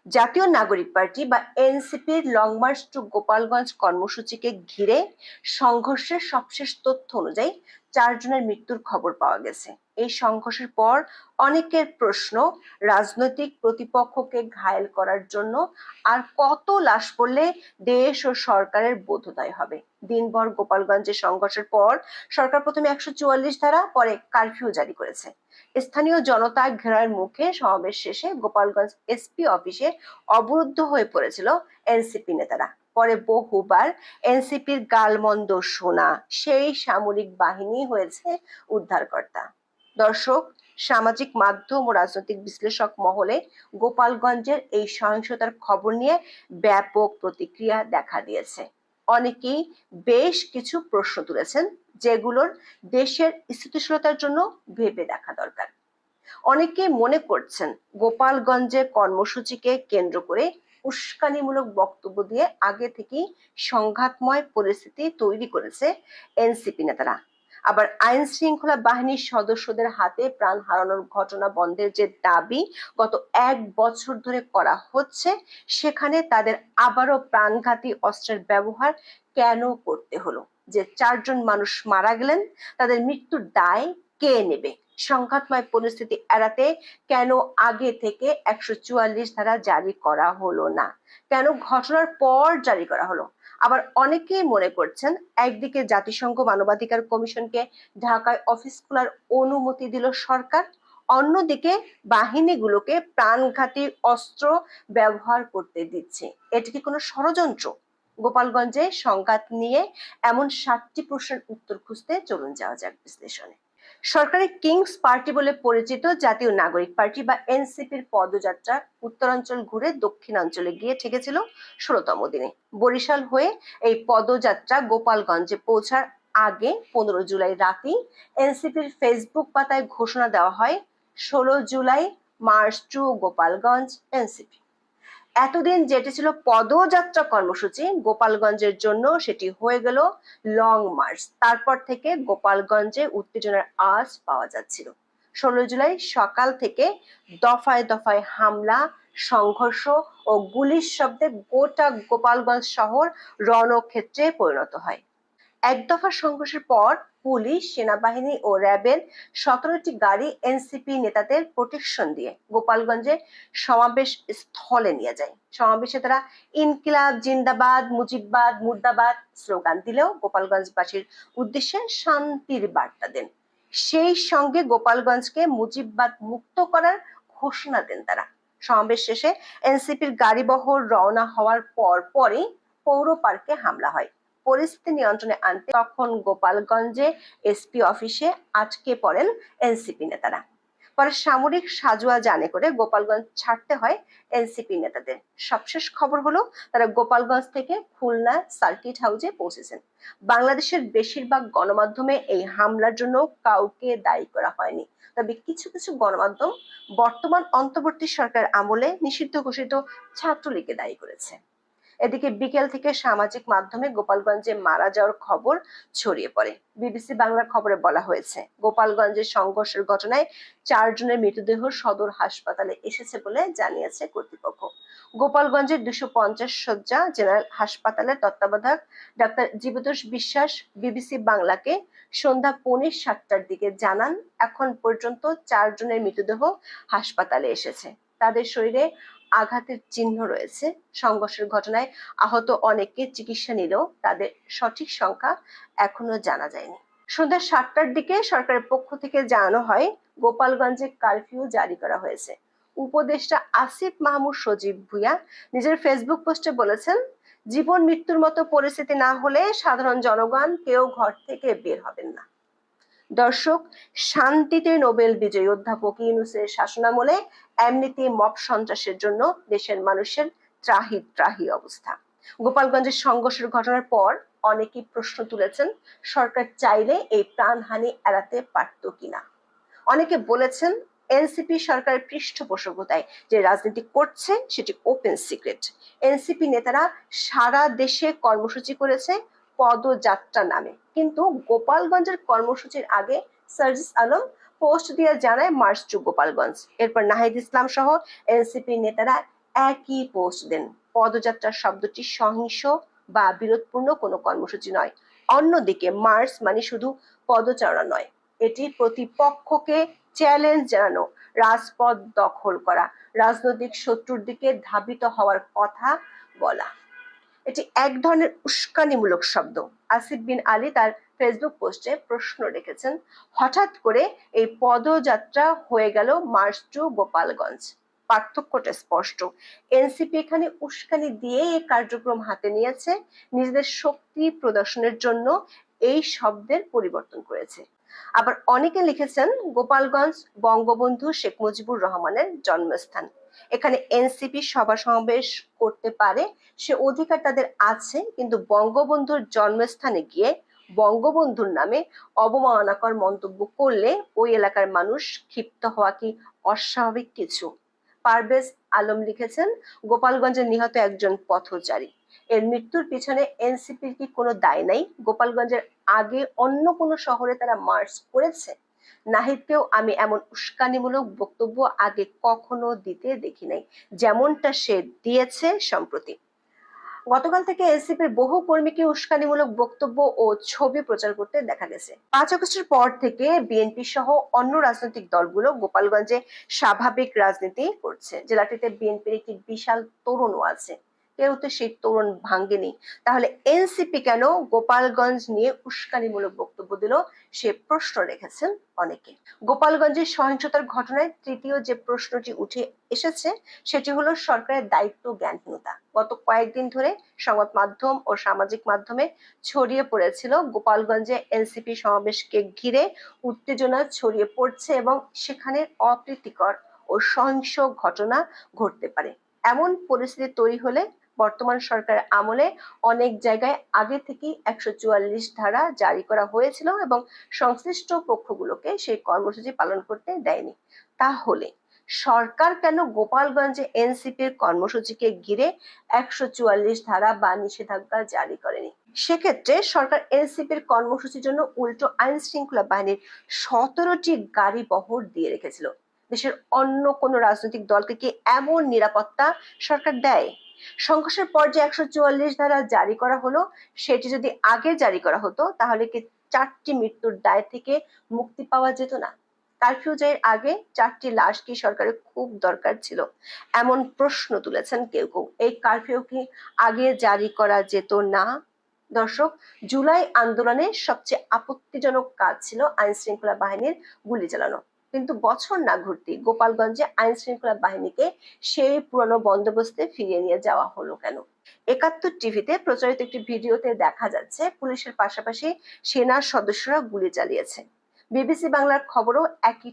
জাতীয় নাগরিক পার্টি বা এনসিপির লং মার্চ টু গোপালগঞ্জ কর্মসূচিকে ঘিরে সংঘর্ষের সবশেষ তথ্য অনুযায়ী 4 জনের মৃত্যুর খবর পাওয়া গেছে। এই সংঘর্ষের পর অনেকের প্রশ্ন, রাজনৈতিক প্রতিপক্ষকে ঘায়েল করার জন্য আর কত লাশ পড়লে দেশ ও সরকারের বোধোদয় হবে। দিনভর গোপালগঞ্জের সংঘর্ষের পর সরকার প্রথমে 144 ধারা, পরে কারফিউ জারি করেছে। স্থানীয় জনতা ঘেরার মুখে সমাবেশ শেষে গোপালগঞ্জ এসপি অফিসে অবরুদ্ধ হয়ে পড়েছিল এনসিপি নেতারা। পরে বহুবার এনসিপির গালমন্দ শোনা সেই সামরিক বাহিনী হয়েছে উদ্ধারকর্তা। দর্শক, সামাজিক মাধ্যম ও রাজনৈতিক বিশ্লেষক মহলে গোপালগঞ্জের এই সহিংসতার খবর নিয়ে ব্যাপক প্রতিক্রিয়া দেখা দিয়েছে। অনেকেই বেশ কিছু প্রশ্ন তুলেছেন, যেগুলোর দেশের স্থিতিশীলতার জন্য ভেবে দেখা দরকার। অনেকে মনে করছেন গোপালগঞ্জে কর্মসূচিকে কেন্দ্র করে উস্কানিমূলক বক্তব্য দিয়ে আগে থেকেই সংঘাতময় পরিস্থিতি তৈরি করেছে এনসিপি নেতারা। আবার আইন শৃঙ্খলা বাহিনীর সদস্যদের হাতে প্রাণ হারানোর ঘটনা বন্ধের যে দাবি গত 1 বছর ধরে করা হচ্ছে, সেখানে তাদের আবারও প্রাণঘাতী অস্ত্রের ব্যবহার কেন করতে হলো? যে 4 জন মানুষ মারা গেলেন, তাদের মৃত্যুর দায় কে নেবে? সংঘাতময় পরিস্থিতি এড়াতে কেন আগে থেকে 144 ধারা জারি করা হলো না? কেন ঘটনার পর জারি করা হলো? আবার অনেকেই মনে করছেন, একদিকে জাতিসংঘ মানবাধিকার কমিশনকে ঢাকায় অফিস খোলার অনুমতি দিল সরকার, অন্যদিকে বাহিনীগুলোকে প্রাণঘাতী অস্ত্র ব্যবহার করতে দিচ্ছে। এটা কি কোনো ষড়যন্ত্র? গোপালগঞ্জে সংঘাত নিয়ে এমন 7টি প্রশ্নের উত্তর খুঁজতে চলুন যাওয়া যাক বিশ্লেষণে। সরকারি কিংস পার্টি বলে পরিচিত জাতীয় নাগরিক পার্টি বা এনসিপির পদযাত্রা উত্তরাঞ্চল ঘুরে দক্ষিণাঞ্চলে গিয়ে ঠেকেছিল 16তম দিনে। বরিশাল হয়ে এই পদযাত্রা গোপালগঞ্জে পৌঁছার আগে 15 জুলাই রাতেই এনসিপির ফেসবুক পাতায় ঘোষণা দেওয়া হয়, 16 July march to Gopalganj NCP. এতদিন যেটি ছিল পদযাত্রা কর্মসূচি, গোপালগঞ্জের জন্য সেটি হয়ে গেল লং মার্চ। তারপর থেকে গোপালগঞ্জে উত্তেজনার আঁচ পাওয়া যাচ্ছিল। 16 জুলাই সকাল থেকে দফায় দফায় হামলা, সংঘর্ষ ও গুলির শব্দে গোটা গোপালগঞ্জ শহর রণক্ষেত্রে পরিণত হয়। এক দফা সংঘর্ষের পর পুলিশ, সেনাবাহিনী ও র্যাবের 17টি গাড়ি এনসিপি নেতাদের প্রোটেকশন দিয়ে গোপালগঞ্জে সমাবেশ স্থলে নিয়ে যায়। সমাবেশে তারা ইনকিলাব জিন্দাবাদ, মুজিববাদ মুর্দাবাদ স্লোগান দিলেও গোপালগঞ্জবাসীর উদ্দেশ্যে শান্তির বার্তা দেন। সেই সঙ্গে গোপালগঞ্জকে মুজিববাদ মুক্ত করার ঘোষণা দেন তারা। সমাবেশ শেষে এনসিপির গাড়িবহর রওনা হওয়ার পরই পৌর পার্কে হামলা হয়। পরিস্থিতি নিয়ন্ত্রণে আনতে তখন গোপালগঞ্জে এসপি অফিসে আটকে পড়েন এনসিপি নেতারা। পরে সামরিক সাজোয়া জানে করে গোপালগঞ্জ ছাড়তে হয় এনসিপি নেতাদের। সবশেষ খবর হলো, তারা গোপালগঞ্জ থেকে খুলনা সার্কিট হাউসে পৌঁছেছেন। বাংলাদেশের বেশিরভাগ গণমাধ্যমে এই হামলার জন্য কাউকে দায়ী করা হয়নি, তবে কিছু কিছু গণমাধ্যম বর্তমান অন্তর্বর্তী সরকার আমলে নিষিদ্ধ ঘোষিত ছাত্রলীগকে দায়ী করেছে। এদিকে বিকেল থেকে সামাজিক মাধ্যমে গোপালগঞ্জে মারা যাওয়ার খবর ছড়িয়ে পড়ে। বিবিসি বাংলার খবরে বলা হয়েছে, গোপালগঞ্জের সংঘর্ষের ঘটনায় 4 জনের মৃতদেহ সদর হাসপাতালে এসেছে বলে জানিয়েছে কর্তৃপক্ষ। গোপালগঞ্জের 250 শয্যা জেনারেল হাসপাতালের তত্ত্বাবধায়ক ডাক্তার জীবতোষ বিশ্বাস বিবিসি বাংলাকে সন্ধ্যা 7:45টার দিকে জানান, এখন পর্যন্ত 4 জনের মৃতদেহ হাসপাতালে এসেছে। তাদের শরীরে আঘাতের চিহ্ন রয়েছে। সংঘর্ষের ঘটনায় আহত অনেকে চিকিৎসা নিলেও তাদের সঠিক সংখ্যা এখনো জানা যায়নি। সন্ধ্যা 7টার দিকে সরকারের পক্ষ থেকে জানানো হয়, গোপালগঞ্জে কারফিউ জারি করা হয়েছে। উপদেষ্টা আসিফ মাহমুদ সজীব ভুঁইয়া নিজের ফেসবুক পোস্টে বলেছেন, জীবন মৃত্যুর মতো পরিস্থিতি না হলে সাধারণ জনগণ কেউ ঘর থেকে বের হবেন না। দর্শক, শান্তিতে নোবেল বিজয়ী অধ্যাপক ইউনূসের শাসনামলে এমনিতেই মব সন্ত্রাসের জন্য দেশের মানুষের ত্রাহি ত্রাহি অবস্থা। গোপালগঞ্জের সংঘর্ষের ঘটনার পর অনেকেই প্রশ্ন তুলেছেন, সরকার চাইলে এই প্রাণহানি এড়াতে পারত কিনা। অনেকে বলেছেন, এনসিপি সরকারের পৃষ্ঠপোষকতায় যে রাজনীতি করছে সেটি ওপেন সিক্রেট। এনসিপি নেতারা সারা দেশে কর্মসূচি করেছে পদযাত্রা নামে, কিন্তু গোপালগঞ্জের কর্মসূচির আগে সার্জিস আলম পোস্ট দিয়ে জানায় মার্চ টু গোপালগঞ্জ। এরপর নাহিদ ইসলাম সহ এনসিপি নেতারা একই পোস্ট দেন। পদযাত্রা শব্দটি সহিংস বা বিরোধপূর্ণ কোনো কর্মসূচি নয়। অন্যদিকে মার্চ মানে শুধু পদচারণা নয়, এটি প্রতিপক্ষকে চ্যালেঞ্জ জানানো, রাজপথ দখল করা, রাজনৈতিক শত্রুর দিকে ধাবিত হওয়ার কথা বলা। এটি এক ধরনের উস্কানিমূলক শব্দ। আসিফ বিন আলী তার ফেসবুক পোস্টে প্রশ্ন রেখেছেন, হঠাৎ করে এই পদযাত্রা হয়ে গেল মার্চ টু গোপালগঞ্জ। পার্থক্যটা স্পষ্ট। এনসিপি এখানে উস্কানি দিয়ে এই কার্যক্রম হাতে নিয়েছে, নিজেদের শক্তি প্রদর্শনের জন্য এই শব্দের পরিবর্তন করেছে। আবার অনেকে লিখেছেন, গোপালগঞ্জ বঙ্গবন্ধু শেখ মুজিবুর রহমানের জন্মস্থান, এখানে এনসিপি সভা সমাবেশ করতে পারে, সে অধিকার তাদের আছে, কিন্তু বঙ্গবন্ধুর জন্মস্থানে গিয়ে বঙ্গবন্ধুর নামে অবমাননাকর মন্তব্য করলে ওই এলাকার মানুষ ক্ষিপ্ত হওয়া কি অস্বাভাবিক কিছু? পারভেজ আলম লিখেছেন, গোপালগঞ্জে নিহত একজন পথচারী, এর মৃত্যুর পিছনে এনসিপির কি কোনো দায় নাই? গোপালগঞ্জের আগে অন্য কোনো শহরে তারা মার্চ করেছে? নাহিদকেও আমি এমন উস্কানিমূলক বক্তব্য আগে কখনো দিতে দেখি নাই, যেমনটা সে দিয়েছে সম্প্রতি। গতকাল থেকে এনসিপির বহু কর্মীকে উস্কানিমূলক বক্তব্য ও ছবি প্রচার করতে দেখা গেছে। 5 আগস্টের পর থেকে বিএনপি সহ অন্য রাজনৈতিক দলগুলো গোপালগঞ্জে স্বাভাবিক রাজনীতি করছে। জেলাটিতে বিএনপির একটি বিশাল তোরণও আছে, কেউ তো সেই তোরণ ভাঙ্গেনি। তাহলে এনসিপি কেন গোপালগঞ্জ নিয়ে উস্কানিমূলক বক্তব্য দিল, সে প্রশ্ন রেখেছেন অনেকে। গোপালগঞ্জের সহিংসতার ঘটনায় তৃতীয় যে প্রশ্নটি উঠে এসেছে সেটি হলো সরকারের দায়িত্ব জ্ঞানহীনতা। গত কয়েকদিন ধরে সংবাদ মাধ্যম ও সামাজিক মাধ্যমে ছড়িয়ে পড়েছিল গোপালগঞ্জে এনসিপি সমাবেশকে ঘিরে উত্তেজনা ছড়িয়ে পড়ছে এবং সেখানে অপ্রীতিকর ও সহিংস ঘটনা ঘটতে পারে। এমন পরিস্থিতি তৈরি হলে বর্তমান সরকার আমলে অনেক জায়গায় আগে থেকেই 144 ধারা জারি করা হয়েছিল এবং সংশ্লিষ্ট পক্ষগুলোকে সেই কর্মসূচি পালন করতে দেয়নি। তাহলে সরকার কেন গোপালগঞ্জে এনসিপির কর্মসূচিকে ঘিরে 144 ধারা বা নিষেধাজ্ঞা জারি করেনি? সেক্ষেত্রে সরকার এনসিপির কর্মসূচির জন্য উল্টো আইন শৃঙ্খলা বাহিনীর 17টি গাড়ি বহর দিয়ে রেখেছিল। দেশের অন্য কোন রাজনৈতিক দলকে কি এমন নিরাপত্তা সরকার দেয়? সংঘর্ষের পর যে 144 ধারা জারি করা হলো, সেটি যদি আগে জারি করা হতো তাহলে কি 4টি মৃত্যুর দায় থেকে মুক্তি পাওয়া যেত না? কারফিউ জারির আগে 4টি লাশ কি সরকারের খুব দরকার ছিল? এমন প্রশ্ন তুলেছেন কেউ কেউ। এই কারফিউ কি আগে জারি করা যেত না? দর্শক, জুলাই আন্দোলনে সবচেয়ে আপত্তিজনক কাজ ছিল আইন শৃঙ্খলা বাহিনীর গুলি চালানো, কিন্তু বছর না ঘুরতেই গোপালগঞ্জে আইন শৃঙ্খলা বাহিনীকে সেই পুরনো বন্দোবস্তে ফিরিয়ে নিয়ে যাওয়া হলো কেন? 71 টিভিতে প্রচারিত একটি ভিডিওতে দেখা যাচ্ছে পুলিশের পাশাপাশি সেনার সদস্যরা গুলি চালিয়েছে। বিবিসি বাংলার খবরও একই